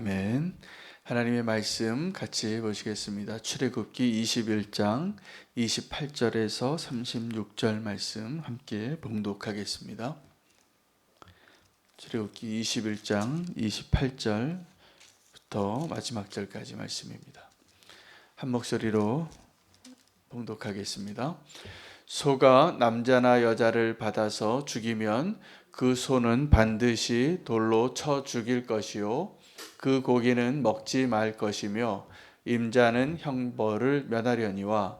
아멘. 하나님의 말씀 같이 보시겠습니다. 출애굽기 21장 28절에서 36절 말씀 함께 봉독하겠습니다. 출애굽기 21장 28절부터 마지막 절까지 말씀입니다. 한 목소리로 봉독하겠습니다. 소가 남자나 여자를 받아서 죽이면 그 소는 반드시 돌로 쳐 죽일 것이요 그 고기는 먹지 말 것이며 임자는 형벌을 면하려니와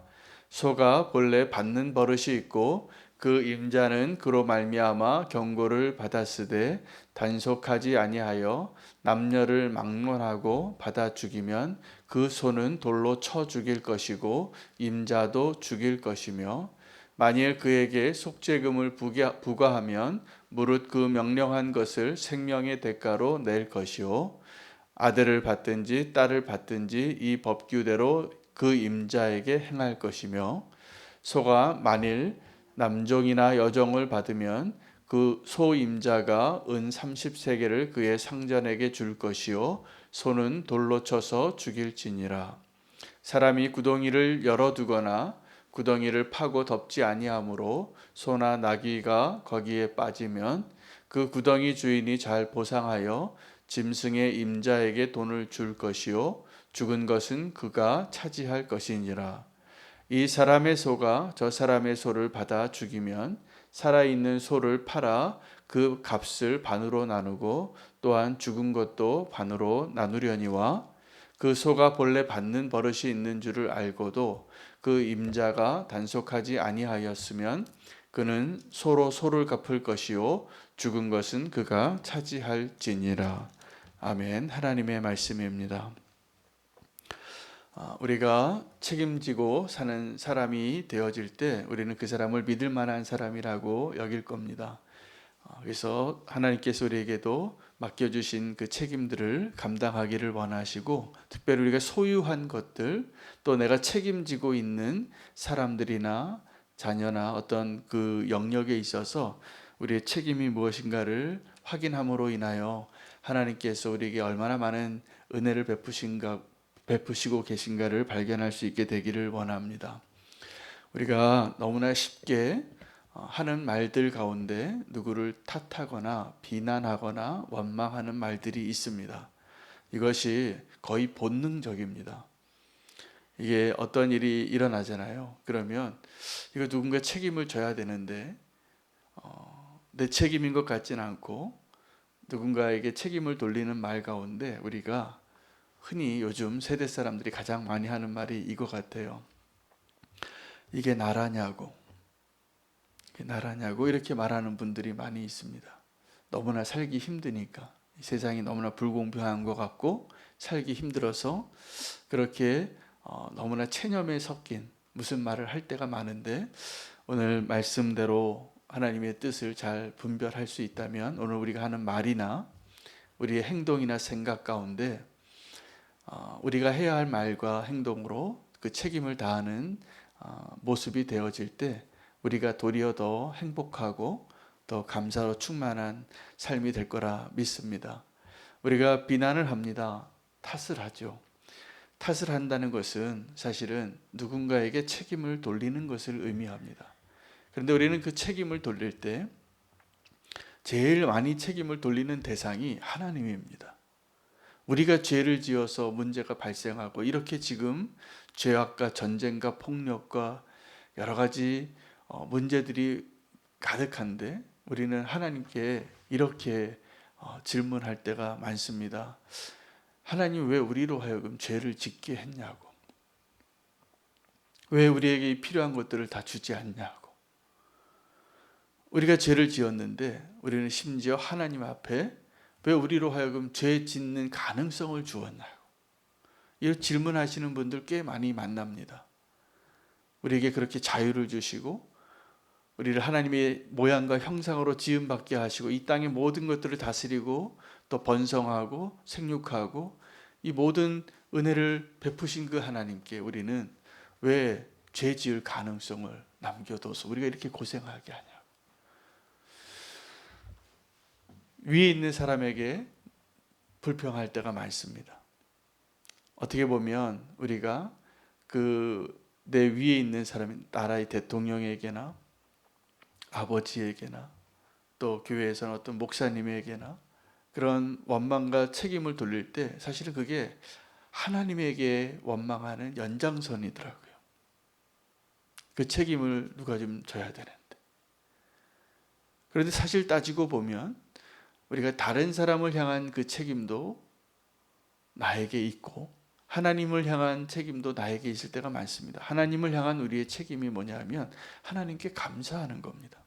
소가 본래 받는 버릇이 있고 그 임자는 그로 말미암아 경고를 받았으되 단속하지 아니하여 남녀를 막론하고 받아 죽이면 그 소는 돌로 쳐 죽일 것이고 임자도 죽일 것이며 만일 그에게 속죄금을 부과하면 무릇 그 명령한 것을 생명의 대가로 낼 것이요 아들을 받든지 딸을 받든지 이 법규대로 그 임자에게 행할 것이며 소가 만일 남종이나 여종을 받으면 그 소임자가 은 30세겔을 그의 상전에게 줄 것이요 소는 돌로 쳐서 죽일지니라. 사람이 구덩이를 열어두거나 구덩이를 파고 덮지 아니하므로 소나 나귀가 거기에 빠지면 그 구덩이 주인이 잘 보상하여 짐승의 임자에게 돈을 줄 것이요 죽은 것은 그가 차지할 것이니라. 이 사람의 소가 저 사람의 소를 받아 죽이면 살아있는 소를 팔아 그 값을 반으로 나누고 또한 죽은 것도 반으로 나누려니와 그 소가 본래 받는 버릇이 있는 줄을 알고도 그 임자가 단속하지 아니하였으면 그는 소로 소를 갚을 것이요 죽은 것은 그가 차지할지니라. 아멘. 하나님의 말씀입니다. 우리가 책임지고 사는 사람이 되어질 때 우리는 그 사람을 믿을 만한 사람이라고 여길 겁니다. 그래서 하나님께서 우리에게도 맡겨주신 그 책임들을 감당하기를 원하시고 특별히 우리가 소유한 것들 또 내가 책임지고 있는 사람들이나 자녀나 어떤 그 영역에 있어서 우리의 책임이 무엇인가를 확인함으로 인하여 하나님께서 우리에게 얼마나 많은 은혜를 베푸시고 계신가를 발견할 수 있게 되기를 원합니다. 우리가 너무나 쉽게 하는 말들 가운데 누구를 탓하거나 비난하거나 원망하는 말들이 있습니다. 이것이 거의 본능적입니다. 이게 어떤 일이 일어나잖아요. 그러면 이거 누군가 책임을 져야 되는데 내 책임인 것 같지는 않고 누군가에게 책임을 돌리는 말 가운데 우리가 흔히 요즘 세대 사람들이 가장 많이 하는 말이 이거 같아요. 이게 나라냐고 이렇게 말하는 분들이 많이 있습니다. 너무나 살기 힘드니까 세상이 너무나 불공평한 것 같고 살기 힘들어서 그렇게 너무나 체념에 섞인 무슨 말을 할 때가 많은데 오늘 말씀대로 하나님의 뜻을 잘 분별할 수 있다면 오늘 우리가 하는 말이나 우리의 행동이나 생각 가운데 우리가 해야 할 말과 행동으로 그 책임을 다하는 모습이 되어질 때 우리가 도리어 더 행복하고 더 감사로 충만한 삶이 될 거라 믿습니다. 우리가 비난을 합니다. 탓을 하죠. 탓을 한다는 것은 사실은 누군가에게 책임을 돌리는 것을 의미합니다. 그런데 우리는 그 책임을 돌릴 때 제일 많이 책임을 돌리는 대상이 하나님입니다. 우리가 죄를 지어서 문제가 발생하고 이렇게 지금 죄악과 전쟁과 폭력과 여러 가지 문제들이 가득한데 우리는 하나님께 이렇게 질문할 때가 많습니다. 하나님 왜 우리로 하여금 죄를 짓게 했냐고, 왜 우리에게 필요한 것들을 다 주지 않냐고. 우리가 죄를 지었는데 우리는 심지어 하나님 앞에 왜 우리로 하여금 죄 짓는 가능성을 주었나요? 이런 질문하시는 분들 꽤 많이 만납니다. 우리에게 그렇게 자유를 주시고 우리를 하나님의 모양과 형상으로 지음받게 하시고 이 땅의 모든 것들을 다스리고 또 번성하고 생육하고 이 모든 은혜를 베푸신 그 하나님께 우리는 왜 죄 지을 가능성을 남겨둬서 우리가 이렇게 고생하게 하냐. 위에 있는 사람에게 불평할 때가 많습니다. 어떻게 보면 우리가 그 내 위에 있는 사람, 나라의 대통령에게나 아버지에게나 또 교회에서는 어떤 목사님에게나 그런 원망과 책임을 돌릴 때 사실은 그게 하나님에게 원망하는 연장선이더라고요. 그 책임을 누가 좀 져야 되는데. 그런데 사실 따지고 보면 우리가 다른 사람을 향한 그 책임도 나에게 있고 하나님을 향한 책임도 나에게 있을 때가 많습니다. 하나님을 향한 우리의 책임이 뭐냐 하면 하나님께 감사하는 겁니다.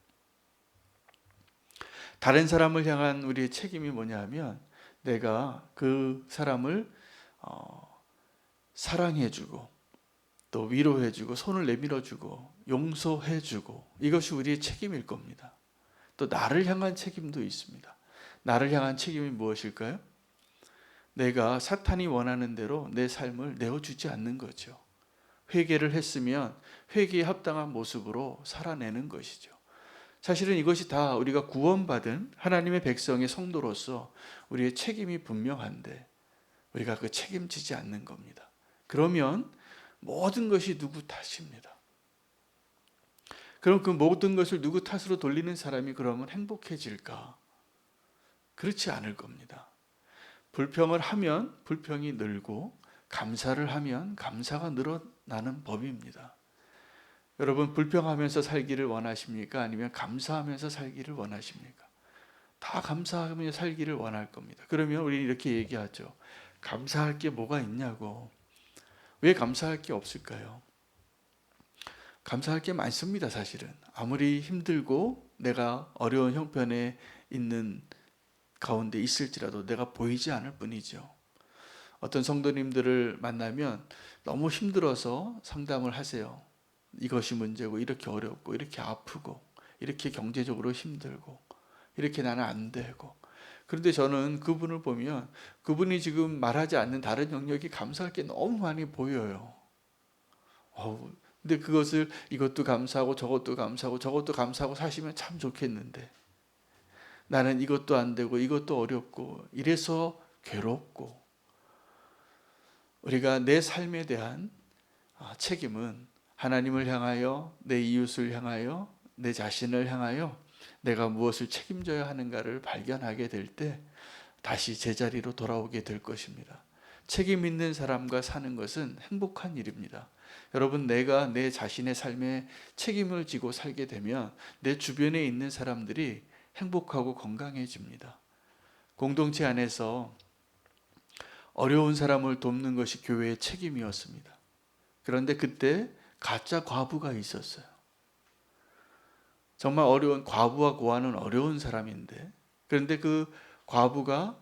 다른 사람을 향한 우리의 책임이 뭐냐 하면 내가 그 사람을 사랑해주고 또 위로해주고 손을 내밀어주고 용서해주고 이것이 우리의 책임일 겁니다. 또 나를 향한 책임도 있습니다. 나를 향한 책임이 무엇일까요? 내가 사탄이 원하는 대로 내 삶을 내어주지 않는 거죠. 회개를 했으면 회개에 합당한 모습으로 살아내는 것이죠. 사실은 이것이 다 우리가 구원받은 하나님의 백성의 성도로서 우리의 책임이 분명한데 우리가 그 책임지지 않는 겁니다. 그러면 모든 것이 누구 탓입니다. 그럼 그 모든 것을 누구 탓으로 돌리는 사람이 그러면 행복해질까? 그렇지 않을 겁니다. 불평을 하면 불평이 늘고 감사를 하면 감사가 늘어나는 법입니다. 여러분 불평하면서 살기를 원하십니까? 아니면 감사하면서 살기를 원하십니까? 다 감사하며 살기를 원할 겁니다. 그러면 우리 이렇게 얘기하죠. 감사할 게 뭐가 있냐고. 왜 감사할 게 없을까요? 감사할 게 많습니다. 사실은 아무리 힘들고 내가 어려운 형편에 있는 가운데 있을지라도 내가 보이지 않을 뿐이죠. 어떤 성도님들을 만나면 너무 힘들어서 상담을 하세요. 이것이 문제고 이렇게 어렵고 이렇게 아프고 이렇게 경제적으로 힘들고 이렇게 나는 안 되고. 그런데 저는 그분을 보면 그분이 지금 말하지 않는 다른 영역이 감사할 게 너무 많이 보여요. 근데 그것을 이것도 감사하고 저것도 감사하고 저것도 감사하고 사시면 참 좋겠는데 나는 이것도 안 되고 이것도 어렵고 이래서 괴롭고. 우리가 내 삶에 대한 책임은 하나님을 향하여 내 이웃을 향하여 내 자신을 향하여 내가 무엇을 책임져야 하는가를 발견하게 될 때 다시 제자리로 돌아오게 될 것입니다. 책임 있는 사람과 사는 것은 행복한 일입니다. 여러분 내가 내 자신의 삶에 책임을 지고 살게 되면 내 주변에 있는 사람들이 행복하고 건강해집니다. 공동체 안에서 어려운 사람을 돕는 것이 교회의 책임이었습니다. 그런데 그때 가짜 과부가 있었어요. 정말 어려운 과부와 고아는 어려운 사람인데 그런데 그 과부가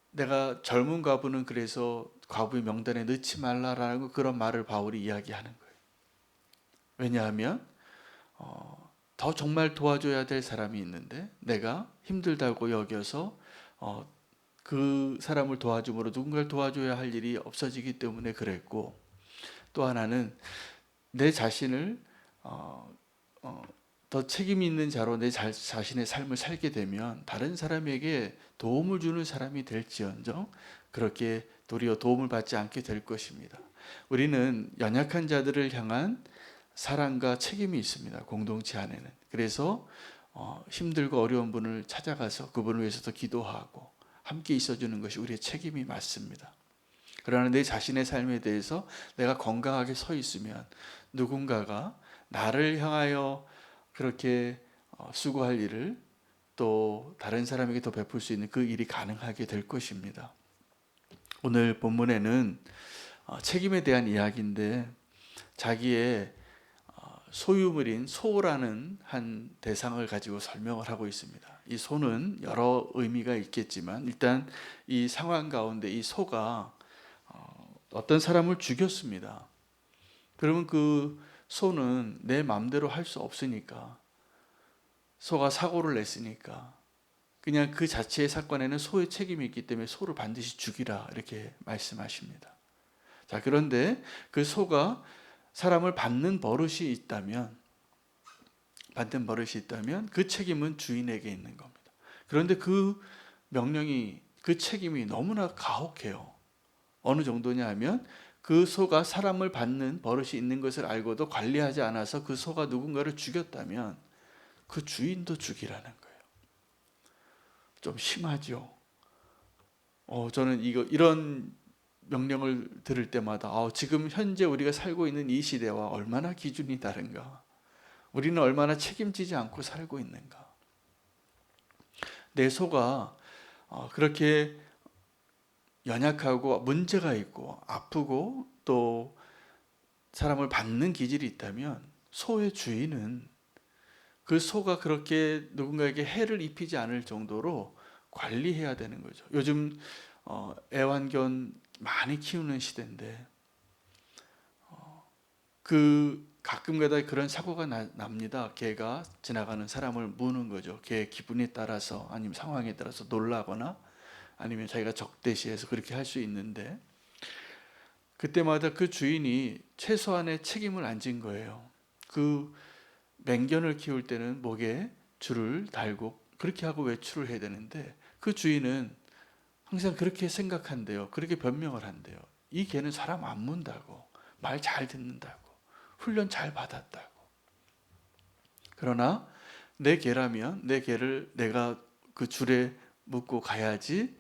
내가 젊은 과부는 그래서 과부의 명단에 넣지 말라라는 그런 말을 바울이 이야기하는 거예요. 왜냐하면 더 정말 도와줘야 될 사람이 있는데 내가 힘들다고 여겨서 그 사람을 도와줌으로 누군가를 도와줘야 할 일이 없어지기 때문에 그랬고 또 하나는 내 자신을 더 책임 있는 자로 내 자신의 삶을 살게 되면 다른 사람에게 도움을 주는 사람이 될지언정 그렇게 도리어 도움을 받지 않게 될 것입니다. 우리는 연약한 자들을 향한 사랑과 책임이 있습니다. 공동체 안에는. 그래서 힘들고 어려운 분을 찾아가서 그분을 위해서도 기도하고 함께 있어주는 것이 우리의 책임이 맞습니다. 그러나 내 자신의 삶에 대해서 내가 건강하게 서 있으면 누군가가 나를 향하여 그렇게 수고할 일을 또 다른 사람에게 더 베풀 수 있는 그 일이 가능하게 될 것입니다. 오늘 본문에는 책임에 대한 이야기인데 자기의 소유물인 소라는 한 대상을 가지고 설명을 하고 있습니다. 이 소는 여러 의미가 있겠지만 일단 이 상황 가운데 이 소가 어떤 사람을 죽였습니다. 그러면 그 소는 내 마음대로 할 수 없으니까 소가 사고를 냈으니까 그냥 그 자체의 사건에는 소의 책임이 있기 때문에 소를 반드시 죽이라 이렇게 말씀하십니다. 자, 그런데 그 소가 사람을 받는 버릇이 있다면 그 책임은 주인에게 있는 겁니다. 그런데 그 명령이 그 책임이 너무나 가혹해요. 어느 정도냐 하면 그 소가 사람을 받는 버릇이 있는 것을 알고도 관리하지 않아서 그 소가 누군가를 죽였다면 그 주인도 죽이라는 거예요. 좀 심하죠. 저는 이런 명령을 들을 때마다 지금 현재 우리가 살고 있는 이 시대와 얼마나 기준이 다른가. 우리는 얼마나 책임지지 않고 살고 있는가. 내 소가 그렇게 연약하고 문제가 있고 아프고 또 사람을 받는 기질이 있다면 소의 주인은 그 소가 그렇게 누군가에게 해를 입히지 않을 정도로 관리해야 되는 거죠. 요즘 애완견 많이 키우는 시대인데 가끔가다 그런 사고가 납니다. 개가 지나가는 사람을 무는 거죠. 개의 기분에 따라서 아니면 상황에 따라서 놀라거나 아니면 자기가 적대시해서 그렇게 할 수 있는데 그때마다 그 주인이 최소한의 책임을 안 진 거예요. 그 맹견을 키울 때는 목에 줄을 달고 그렇게 하고 외출을 해야 되는데 그 주인은 항상 그렇게 생각한대요. 그렇게 변명을 한대요. 이 개는 사람 안 문다고, 말 잘 듣는다고, 훈련 잘 받았다고. 그러나 내 개라면 내 개를 내가 그 줄에 묶고 가야지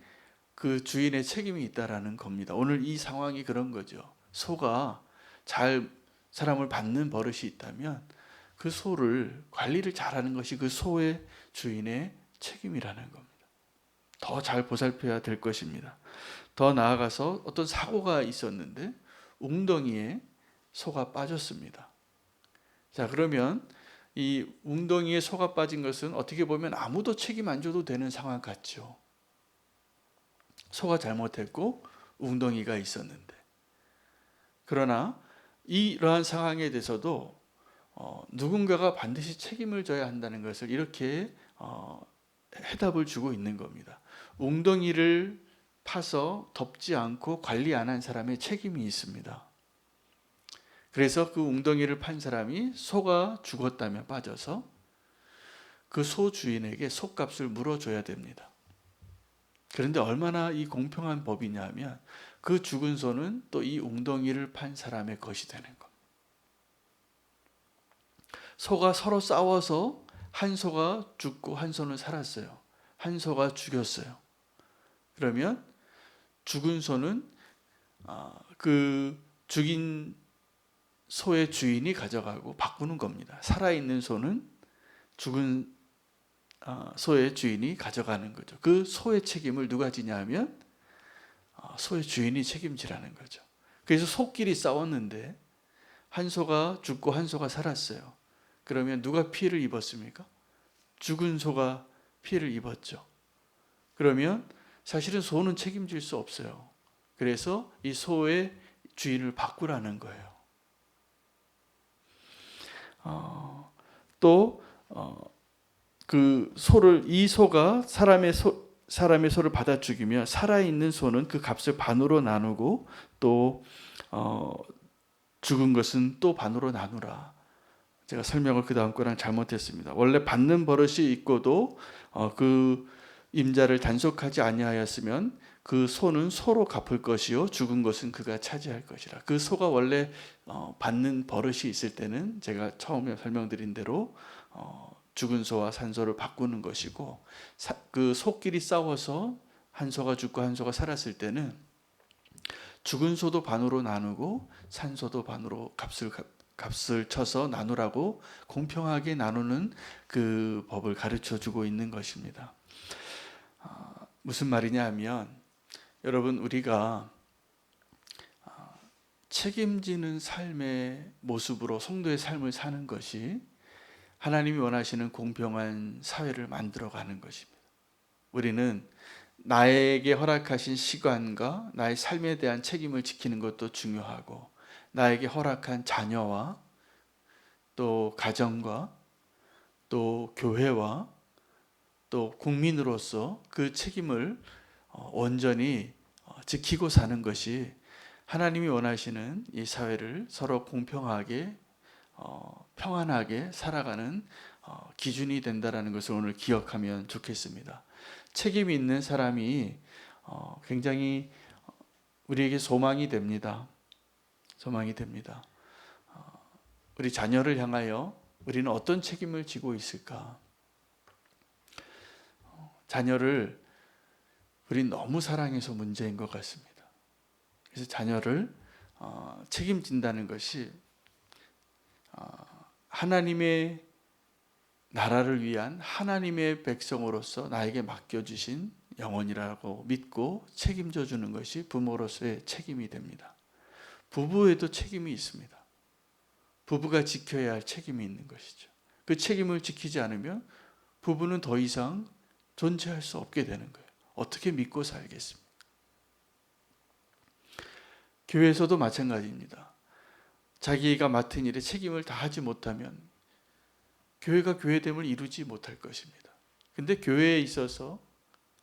그 주인의 책임이 있다라는 겁니다. 오늘 이 상황이 그런 거죠. 소가 잘 사람을 받는 버릇이 있다면 그 소를 관리를 잘하는 것이 그 소의 주인의 책임이라는 겁니다. 더 잘 보살펴야 될 것입니다. 더 나아가서 어떤 사고가 있었는데 웅덩이에 소가 빠졌습니다. 자, 그러면 이 웅덩이에 소가 빠진 것은 어떻게 보면 아무도 책임 안 져도 되는 상황 같죠. 소가 잘못했고 웅덩이가 있었는데. 그러나 이러한 상황에 대해서도 누군가가 반드시 책임을 져야 한다는 것을 이렇게 해답을 주고 있는 겁니다. 웅덩이를 파서 덮지 않고 관리 안 한 사람의 책임이 있습니다. 그래서 그 웅덩이를 판 사람이 소가 죽었다면 빠져서 그 소 주인에게 소값을 물어줘야 됩니다. 그런데 얼마나 이 공평한 법이냐 하면 그 죽은 소는 또 이 웅덩이를 판 사람의 것이 되는 겁니다. 소가 서로 싸워서 한 소가 죽고 한 소는 살았어요. 한 소가 죽였어요. 그러면 죽은 소는 그 죽인 소의 주인이 가져가고 바꾸는 겁니다. 살아있는 소는 죽은 소의 주인이 가져가는 거죠. 그 소의 책임을 누가 지냐 하면 소의 주인이 책임지라는 거죠. 그래서 소끼리 싸웠는데 한 소가 죽고 한 소가 살았어요. 그러면 누가 피해를 입었습니까? 죽은 소가 피해를 입었죠. 그러면 사실은 소는 책임질 수 없어요. 그래서 이 소의 주인을 바꾸라는 거예요. 또 그 소를 이 소가 사람의 소를 받아 죽이며 살아있는 소는 그 값을 반으로 나누고 또 죽은 것은 또 반으로 나누라. 제가 설명을 그 다음 거랑 잘못했습니다. 원래 받는 버릇이 있고도 그 임자를 단속하지 아니하였으면 그 소는 소로 갚을 것이요 죽은 것은 그가 차지할 것이라. 그 소가 원래 받는 버릇이 있을 때는 제가 처음에 설명드린 대로 죽은 소와 산 소를 바꾸는 것이고 그 소끼리 싸워서 한 소가 죽고 한 소가 살았을 때는 죽은 소도 반으로 나누고 산 소도 반으로 값을 쳐서 나누라고 공평하게 나누는 그 법을 가르쳐 주고 있는 것입니다. 무슨 말이냐 하면 여러분 우리가 책임지는 삶의 모습으로 성도의 삶을 사는 것이 하나님이 원하시는 공평한 사회를 만들어가는 것입니다. 우리는 나에게 허락하신 시간과 나의 삶에 대한 책임을 지키는 것도 중요하고 나에게 허락한 자녀와 또 가정과 또 교회와 또 국민으로서 그 책임을 온전히 지키고 사는 것이 하나님이 원하시는 이 사회를 서로 공평하게 평안하게 살아가는 기준이 된다라는 것을 오늘 기억하면 좋겠습니다. 책임이 있는 사람이 굉장히 우리에게 소망이 됩니다. 소망이 됩니다. 우리 자녀를 향하여 우리는 어떤 책임을 지고 있을까? 자녀를 우린 너무 사랑해서 문제인 것 같습니다. 그래서 자녀를 책임진다는 것이 하나님의 나라를 위한 하나님의 백성으로서 나에게 맡겨주신 영혼이라고 믿고 책임져 주는 것이 부모로서의 책임이 됩니다. 부부에도 책임이 있습니다. 부부가 지켜야 할 책임이 있는 것이죠. 그 책임을 지키지 않으면 부부는 더 이상 존재할 수 없게 되는 거예요. 어떻게 믿고 살겠습니까? 교회에서도 마찬가지입니다. 자기가 맡은 일에 책임을 다하지 못하면 교회가 교회됨을 이루지 못할 것입니다. 근데 교회에 있어서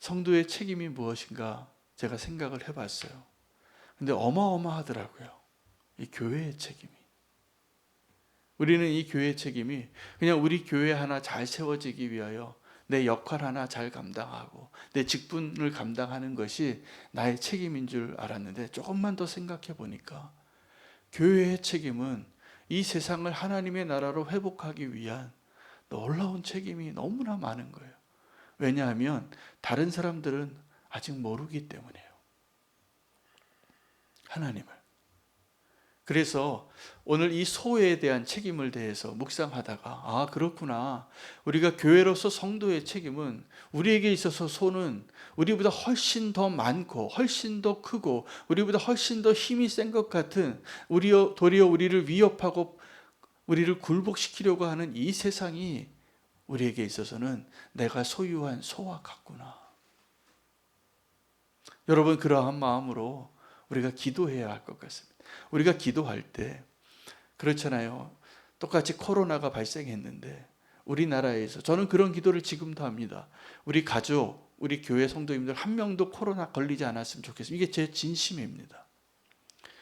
성도의 책임이 무엇인가 제가 생각을 해봤어요. 근데 어마어마하더라고요. 이 교회의 책임이. 우리는 이 교회의 책임이 그냥 우리 교회 하나 잘 세워지기 위하여 내 역할 하나 잘 감당하고 내 직분을 감당하는 것이 나의 책임인 줄 알았는데 조금만 더 생각해 보니까 교회의 책임은 이 세상을 하나님의 나라로 회복하기 위한 놀라운 책임이 너무나 많은 거예요. 왜냐하면 다른 사람들은 아직 모르기 때문이에요. 하나님을. 그래서 오늘 이 소에 대한 책임을 대해서 묵상하다가 그렇구나. 우리가 교회로서 성도의 책임은 우리에게 있어서 소는 우리보다 훨씬 더 많고 훨씬 더 크고 우리보다 훨씬 더 힘이 센 것 같은 도리어 우리를 위협하고 우리를 굴복시키려고 하는 이 세상이 우리에게 있어서는 내가 소유한 소와 같구나. 여러분 그러한 마음으로 우리가 기도해야 할 것 같습니다. 우리가 기도할 때 그렇잖아요. 똑같이 코로나가 발생했는데 우리나라에서 저는 그런 기도를 지금도 합니다. 우리 가족, 우리 교회 성도님들 한 명도 코로나 걸리지 않았으면 좋겠습니다. 이게 제 진심입니다.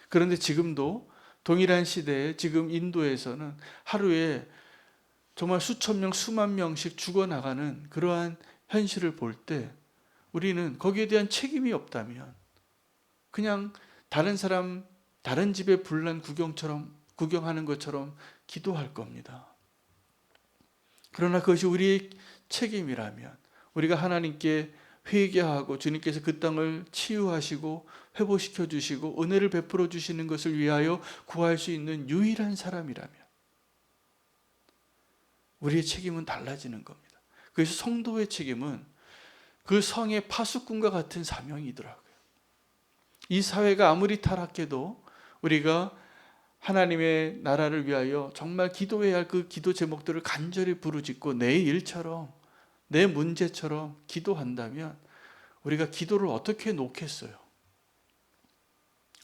그런데 지금도 동일한 시대에 지금 인도에서는 하루에 정말 수천 명, 수만 명씩 죽어나가는 그러한 현실을 볼 때 우리는 거기에 대한 책임이 없다면 그냥 다른 사람, 다른 집의 분란 구경하는 것처럼 기도할 겁니다. 그러나 그것이 우리의 책임이라면 우리가 하나님께 회개하고 주님께서 그 땅을 치유하시고 회복시켜 주시고 은혜를 베풀어 주시는 것을 위하여 구할 수 있는 유일한 사람이라면 우리의 책임은 달라지는 겁니다. 그래서 성도의 책임은 그 성의 파수꾼과 같은 사명이더라고요. 이 사회가 아무리 타락해도 우리가 하나님의 나라를 위하여 정말 기도해야 할 그 기도 제목들을 간절히 부르짖고 내 일처럼 내 문제처럼 기도한다면 우리가 기도를 어떻게 놓겠어요?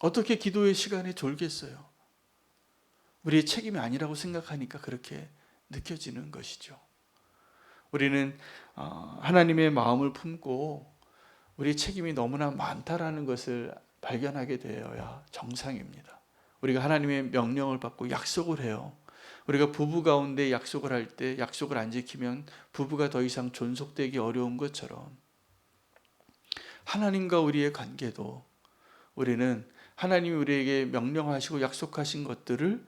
어떻게 기도의 시간에 졸겠어요? 우리의 책임이 아니라고 생각하니까 그렇게 느껴지는 것이죠. 우리는 하나님의 마음을 품고 우리의 책임이 너무나 많다라는 것을 발견하게 되어야 정상입니다. 우리가 하나님의 명령을 받고 약속을 해요. 우리가 부부 가운데 약속을 할 때 약속을 안 지키면 부부가 더 이상 존속되기 어려운 것처럼 하나님과 우리의 관계도 우리는 하나님이 우리에게 명령하시고 약속하신 것들을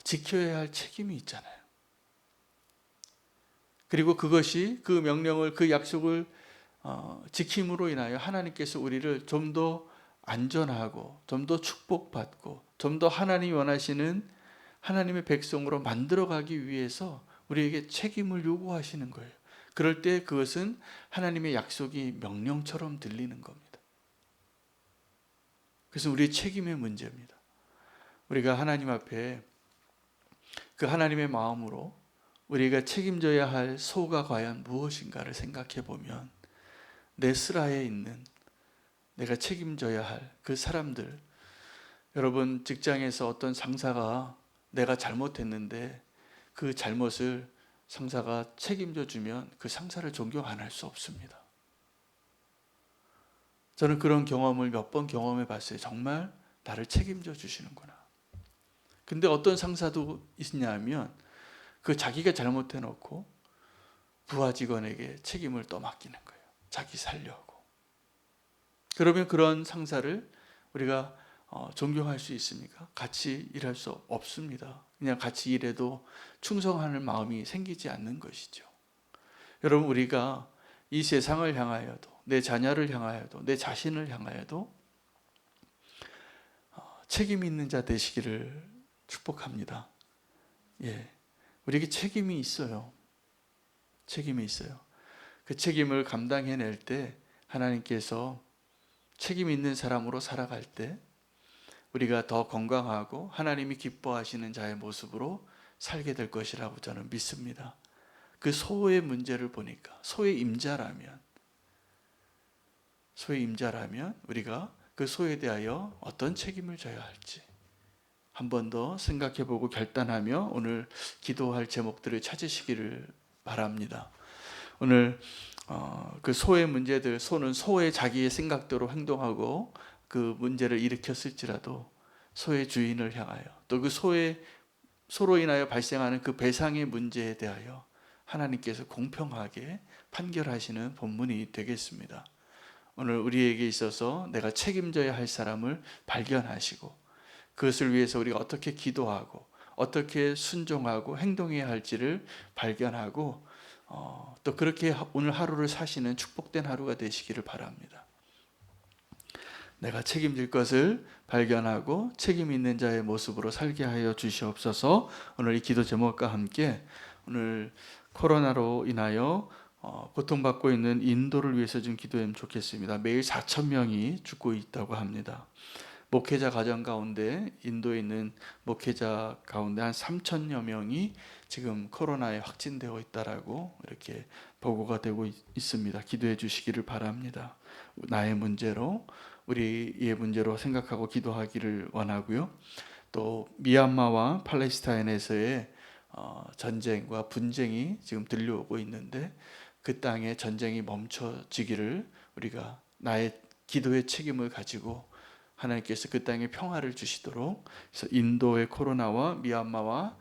지켜야 할 책임이 있잖아요. 그리고 그것이 그 명령을 그 약속을 지킴으로 인하여 하나님께서 우리를 좀 더 안전하고 좀 더 축복받고 좀 더 하나님이 원하시는 하나님의 백성으로 만들어가기 위해서 우리에게 책임을 요구하시는 거예요. 그럴 때 그것은 하나님의 약속이 명령처럼 들리는 겁니다. 그래서 우리의 책임의 문제입니다. 우리가 하나님 앞에 그 하나님의 마음으로 우리가 책임져야 할 소가 과연 무엇인가를 생각해 보면 내 슬하에 있는 내가 책임져야 할 그 사람들, 여러분 직장에서 어떤 상사가 내가 잘못했는데 그 잘못을 상사가 책임져 주면 그 상사를 존경 안 할 수 없습니다. 저는 그런 경험을 몇 번 경험해 봤어요. 정말 나를 책임져 주시는구나. 근데 어떤 상사도 있냐면 그 자기가 잘못해 놓고 부하 직원에게 책임을 떠맡기는 거예요. 자기 살려고. 그러면 그런 상사를 우리가 존경할 수 있습니까? 같이 일할 수 없습니다. 그냥 같이 일해도 충성하는 마음이 생기지 않는 것이죠. 여러분, 우리가 이 세상을 향하여도, 내 자녀를 향하여도, 내 자신을 향하여도 책임 있는 자 되시기를 축복합니다. 예, 우리에게 책임이 있어요. 책임이 있어요. 그 책임을 감당해낼 때 하나님께서 책임 있는 사람으로 살아갈 때 우리가 더 건강하고 하나님이 기뻐하시는 자의 모습으로 살게 될 것이라고 저는 믿습니다. 그 소의 문제를 보니까 소의 임자라면 우리가 그 소에 대하여 어떤 책임을 져야 할지 한 번 더 생각해보고 결단하며 오늘 기도할 제목들을 찾으시기를 바랍니다. 오늘 그 소의 문제들, 소는 소의 자기의 생각대로 행동하고 그 문제를 일으켰을지라도 소의 주인을 향하여 또 그 소로 인하여 발생하는 그 배상의 문제에 대하여 하나님께서 공평하게 판결하시는 본문이 되겠습니다. 오늘 우리에게 있어서 내가 책임져야 할 사람을 발견하시고 그것을 위해서 우리가 어떻게 기도하고 어떻게 순종하고 행동해야 할지를 발견하고 또 그렇게 오늘 하루를 사시는 축복된 하루가 되시기를 바랍니다. 내가 책임질 것을 발견하고 책임 있는 자의 모습으로 살게 하여 주시옵소서. 오늘 이 기도 제목과 함께 오늘 코로나로 인하여 고통받고 있는 인도를 위해서 좀 기도하면 좋겠습니다. 매일 4,000명이 죽고 있다고 합니다. 목회자 가정 가운데 인도에 있는 목회자 가운데 한 3,000여 명이 지금 코로나에 확진되어 있다라고 이렇게 보고가 되고 있습니다. 기도해 주시기를 바랍니다. 나의 문제로 우리의 문제로 생각하고 기도하기를 원하고요. 또 미얀마와 팔레스타인에서의 전쟁과 분쟁이 지금 들려오고 있는데 그 땅의 전쟁이 멈춰지기를 우리가 나의 기도의 책임을 가지고 하나님께서 그 땅에 평화를 주시도록 그래서 인도의 코로나와 미얀마와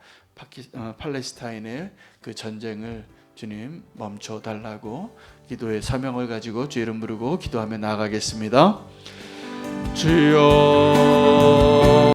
팔레스타인의 그 전쟁을 주님 멈춰달라고 기도의 사명을 가지고 주 이름 부르고 기도하며 나아가겠습니다. 주여